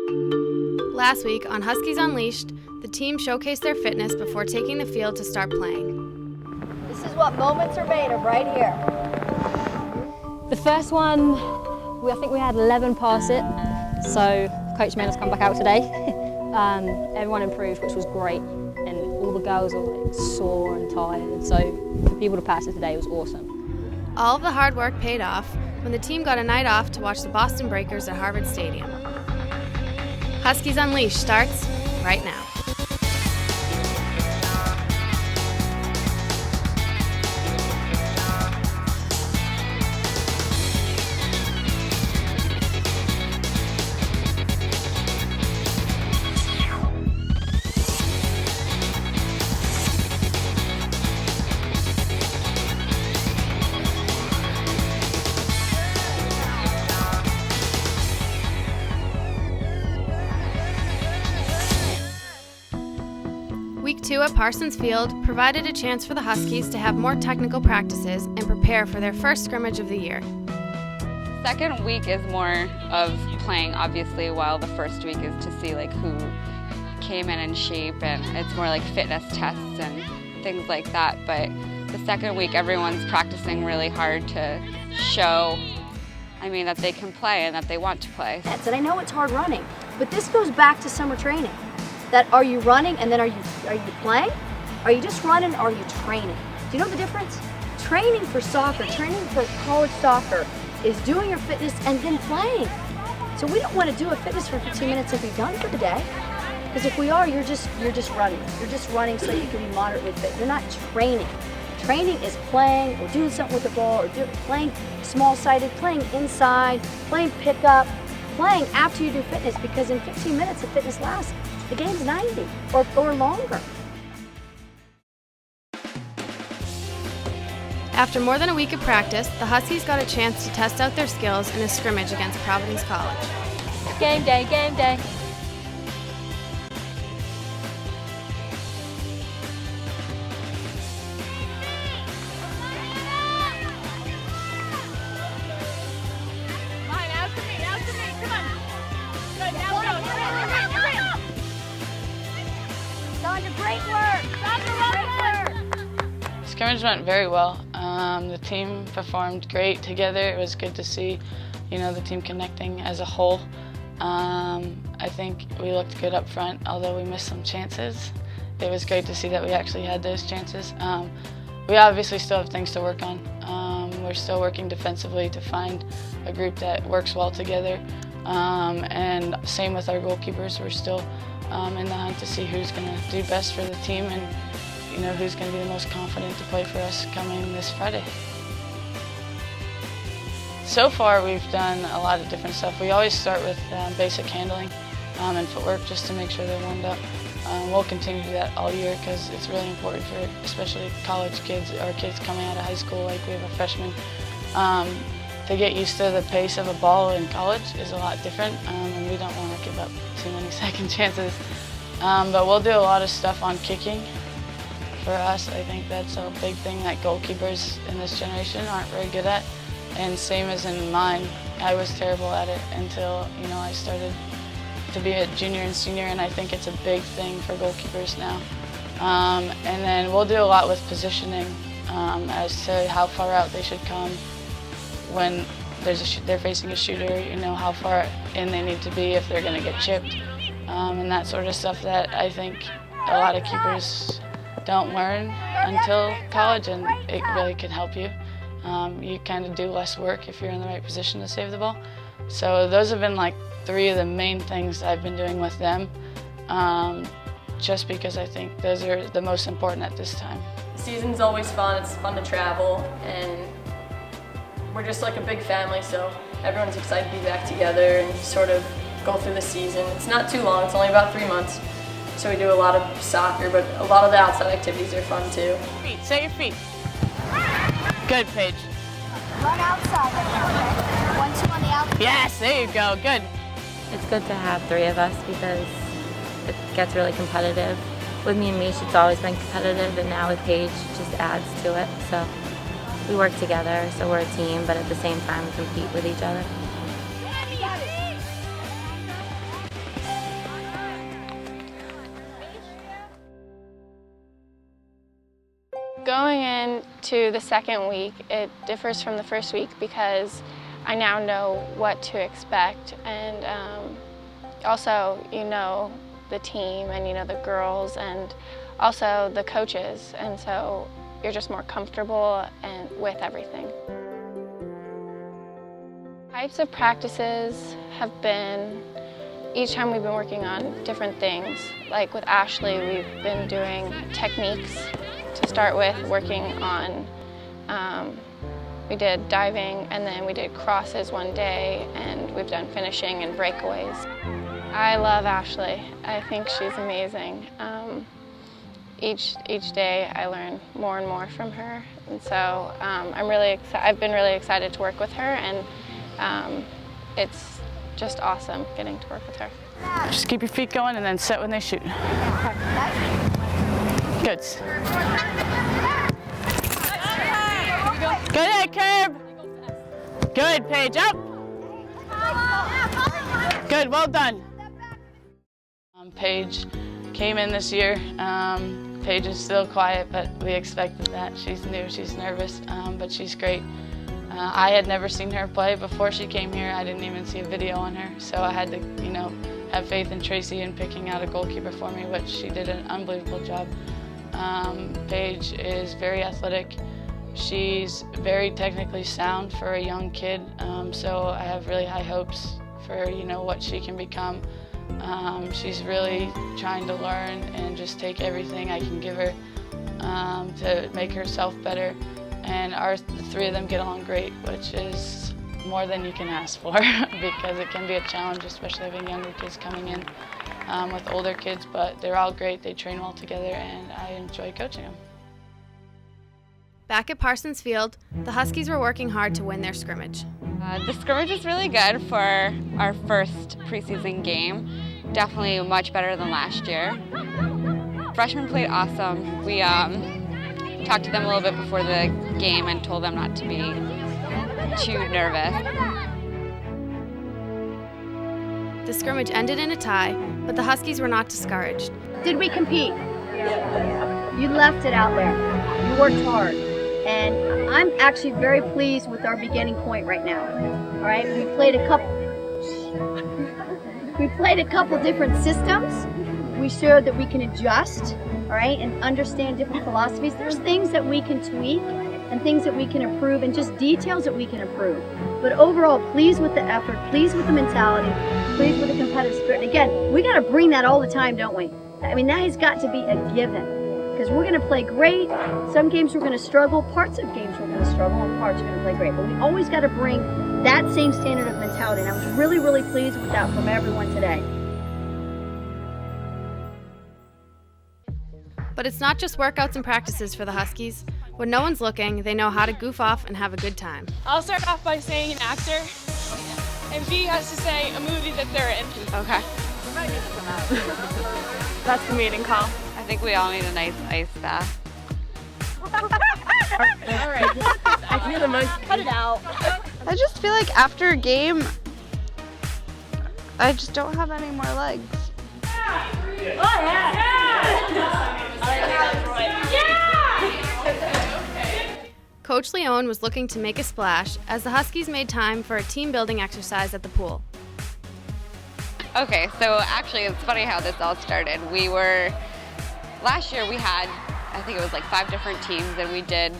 Last week on Huskies Unleashed, the team showcased their fitness before taking the field to start playing. This is what moments are made of right here. The first one, I think we had 11 pass it, so coach made us come back out today. Everyone improved, which was great, and all the girls were sore and tired, so for people to pass it today was awesome. All of the hard work paid off when the team got a night off to watch the Boston Breakers at Harvard Stadium. Huskies Unleashed starts right now. Week 2 at Parsons Field provided a chance for the Huskies to have more technical practices and prepare for their first scrimmage of the year. Second week is more of playing, obviously, while the first week is to see who came in shape, and it's more like fitness tests and things like that. But the second week, everyone's practicing really hard to show, that they can play and that they want to play. And I know it's hard running, but this goes back to summer training. That are you running and then are you playing? Are you just running or are you training? Do you know the difference? Training for soccer, training for college soccer is doing your fitness and then playing. So we don't want to do a fitness for 15 minutes and be done for the day. Because if we are, you're just running. You're just running so you can be moderately fit. You're not training. Training is playing or doing something with the ball or playing small-sided, playing inside, playing pickup, playing after you do fitness, because in 15 minutes the fitness lasts. The game's 90 or longer. After more than a week of practice, the Huskies got a chance to test out their skills in a scrimmage against Providence College. Game day, game day. Great work! Scrimmage went very well. The team performed great together. It was good to see, the team connecting as a whole. I think we looked good up front, although we missed some chances. It was great to see that we actually had those chances. We obviously still have things to work on. We're still working defensively to find a group that works well together. And same with our goalkeepers. We're still in the hunt to see who's going to do best for the team and who's going to be the most confident to play for us coming this Friday. So far we've done a lot of different stuff. We always start with basic handling and footwork just to make sure they're warmed up. We'll continue to do that all year because it's really important for especially college kids or kids coming out of high school, like we have a freshman. To get used to the pace of a ball in college is a lot different, and we don't want to give up too many second chances. But we'll do a lot of stuff on kicking. For us, I think that's a big thing that goalkeepers in this generation aren't very good at. And same as in mine, I was terrible at it until I started to be a junior and senior, and I think it's a big thing for goalkeepers now. And then we'll do a lot with positioning as to how far out they should come. When they're facing a shooter, how far in they need to be if they're going to get chipped, and that sort of stuff that I think a lot of keepers don't learn until college, and it really can help you. You kind of do less work if you're in the right position to save the ball. So those have been 3 of the main things I've been doing with them, just because I think those are the most important at this time. The season's always fun. It's fun to travel, and we're just like a big family, so everyone's excited to be back together and sort of go through the season. It's not too long, it's only about 3 months. So we do a lot of soccer, but a lot of the outside activities are fun too. Feet, set your feet. Good, Paige. Run outside. 1, 2 on the outside. Yes, there you go, good. It's good to have 3 of us because it gets really competitive. With me and Mish, it's always been competitive, and now with Paige, it just adds to it. So we work together, so we're a team, but at the same time, we compete with each other. Going into the second week, it differs from the first week because I now know what to expect, and also you know the team and you know the girls and also the coaches, and so you're just more comfortable and with everything. Types of practices have been, each time we've been working on different things. Like with Ashley, we've been doing techniques to start with, working on, we did diving and then we did crosses one day, and we've done finishing and breakaways. I love Ashley. I think she's amazing. Each day I learn more and more from her, and so I've been really excited to work with her, and it's just awesome getting to work with her. Just keep your feet going and then set when they shoot. Good. Good, curb. Good, Paige, up. Good, well done. Paige came in this year. Paige is still quiet, but we expected that. She's new, she's nervous, but she's great. I had never seen her play before she came here. I didn't even see a video on her, so I had to, have faith in Tracy in picking out a goalkeeper for me, which she did an unbelievable job. Paige is very athletic. She's very technically sound for a young kid, so I have really high hopes for what she can become. She's really trying to learn and just take everything I can give her to make herself better. And the three of them get along great, which is more than you can ask for because it can be a challenge, especially having younger kids coming in with older kids, but they're all great. They train well together, and I enjoy coaching them. Back at Parsons Field, the Huskies were working hard to win their scrimmage. The scrimmage was really good for our first preseason game. Definitely much better than last year. Freshmen played awesome. We talked to them a little bit before the game and told them not to be too nervous. The scrimmage ended in a tie, but the Huskies were not discouraged. Did we compete? You left it out there. You worked hard. And I'm actually very pleased with our beginning point right now. All right, we played a couple different systems. We showed that we can adjust, all right, and understand different philosophies. There's things that we can tweak and things that we can improve and just details that we can improve. But overall, pleased with the effort, pleased with the mentality, pleased with the competitive spirit. And again, we got to bring that all the time, don't we? I mean, that has got to be a given. Because we're going to play great. Some games we're going to struggle. Parts of games we're going to struggle, and parts are going to play great. But we always got to bring that same standard of mentality. And I was really, really pleased with that from everyone today. But it's not just workouts and practices for the Huskies. When no one's looking, they know how to goof off and have a good time. I'll start off by saying an actor, and B has to say a movie that they're in. Okay. That's the meeting call. I think we all need a nice ice bath. All right. I can hear the mic. Cut it out. I just feel like after a game, I just don't have any more legs. Coach Leone was looking to make a splash as the Huskies made time for a team building exercise at the pool. Okay, so actually it's funny how this all started. Last year we had, I think it was like 5 different teams, and we did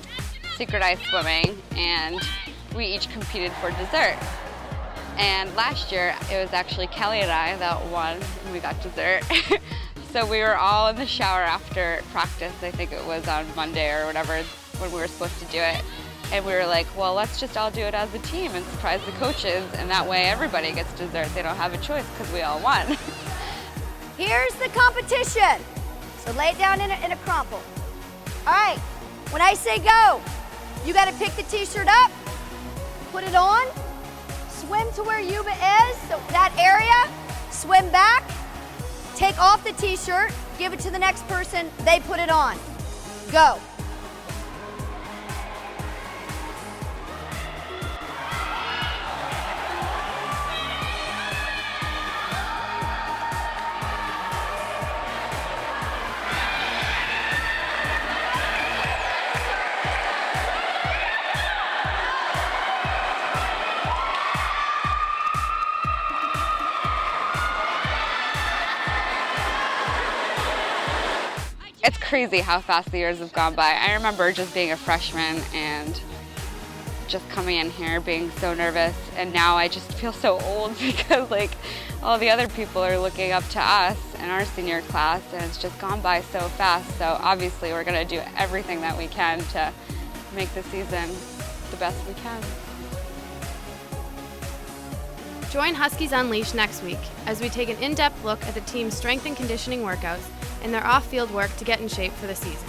synchronized swimming, and we each competed for dessert. And last year it was actually Kelly and I that won, and we got dessert. So we were all in the shower after practice, I think it was on Monday or whatever, when we were supposed to do it. And we were like, well, let's just all do it as a team and surprise the coaches, and that way everybody gets dessert. They don't have a choice because we all won. Here's the competition. So lay it down in a crumple. All right, when I say go, you got to pick the t-shirt up, put it on, swim to where Yuba is, so that area, swim back, take off the t-shirt, give it to the next person, they put it on. Go. It's crazy how fast the years have gone by. I remember just being a freshman and just coming in here being so nervous, and now I just feel so old because like all the other people are looking up to us in our senior class, and it's just gone by so fast. So obviously we're going to do everything that we can to make the season the best we can. Join Huskies Unleashed next week as we take an in-depth look at the team's strength and conditioning workouts and their off-field work to get in shape for the season.